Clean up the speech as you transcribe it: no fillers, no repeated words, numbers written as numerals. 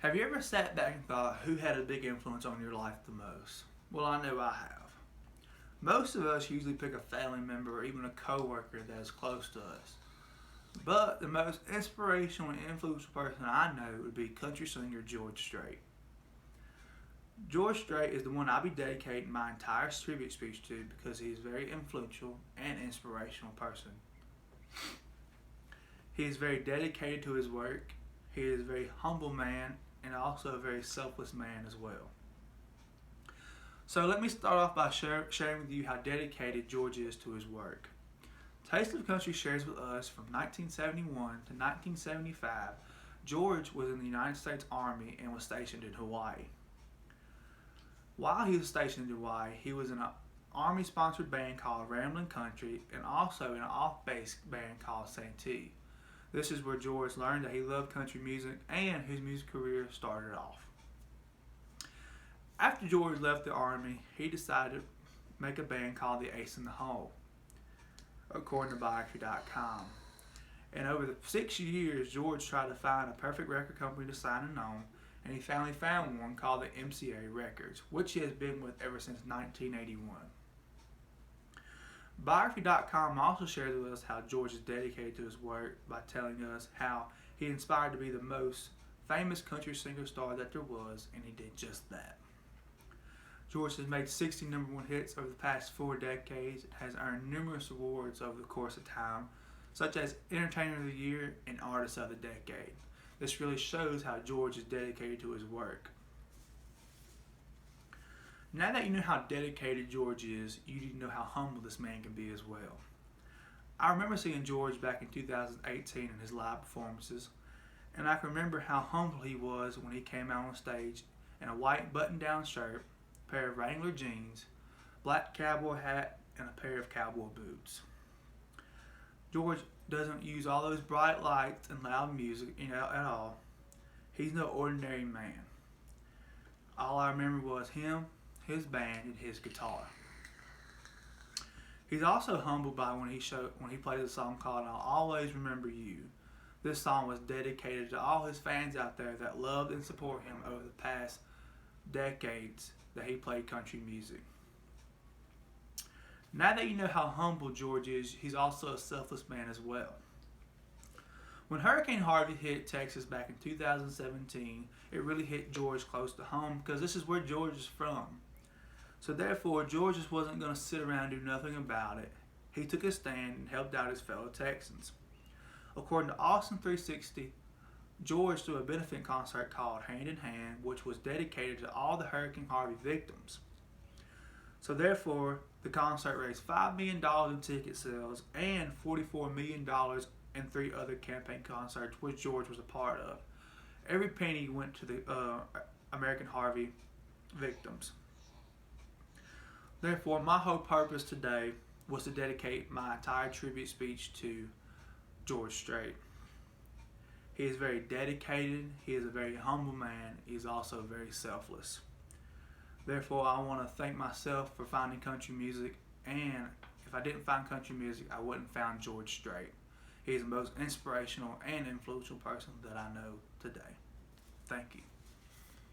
Have you ever sat back and thought who had a big influence on your life the most? Well, I know I have. Most of us usually pick a family member or even a coworker that is close to us. But the most inspirational and influential person I know would be country singer George Strait. George Strait is the one I'll be dedicating my entire tribute speech to because he is a very influential and inspirational person. He is very dedicated to his work. He is a very humble man and also a very selfless man as well. So let me start off by sharing with you how dedicated George is to his work. Taste of Country shares with us from 1971 to 1975, George was in the United States Army and was stationed in Hawaii. While he was stationed in Hawaii, he was in an Army-sponsored band called Ramblin' Country and also in an off-base band called Santee. This is where George learned that he loved country music and his music career started off. After George left the Army, he decided to make a band called the Ace in the Hole, according to Biography.com. And over the 6 years, George tried to find a perfect record company to sign him on, and he finally found one called the MCA Records, which he has been with ever since 1981. Biography.com also shares with us how George is dedicated to his work by telling us how he inspired to be the most famous country singer star that there was, and he did just that. George has made 60 number one hits over the past 4 decades and has earned numerous awards over the course of time, such as Entertainer of the Year and Artist of the Decade. This really shows how George is dedicated to his work. Now that you know how dedicated George is, you need to know how humble this man can be as well. I remember seeing George back in 2018 in his live performances, and I can remember how humble he was when he came out on stage in a white button-down shirt, a pair of Wrangler jeans, black cowboy hat, and a pair of cowboy boots. George doesn't use all those bright lights and loud music at all. He's no ordinary man. All I remember was him, his band, and his guitar. He's also humbled by when he played a song called "I'll Always Remember You." This song was dedicated to all his fans out there that loved and support him over the past decades that he played country music. Now that you know how humble George is, he's also a selfless man as well. When Hurricane Harvey hit Texas back in 2017, it really hit George close to home because this is where George is from. So therefore, George just wasn't going to sit around and do nothing about it. He took a stand and helped out his fellow Texans. According to Austin 360, George threw a benefit concert called Hand in Hand, which was dedicated to all the Hurricane Harvey victims. So therefore, the concert raised $5 million in ticket sales and $44 million in 3 other campaign concerts, which George was a part of. Every penny went to the American Harvey victims. Therefore, my whole purpose today was to dedicate my entire tribute speech to George Strait. He is very dedicated, he is a very humble man, he is also very selfless. Therefore, I want to thank myself for finding country music, and if I didn't find country music, I wouldn't have found George Strait. He is the most inspirational and influential person that I know today. Thank you.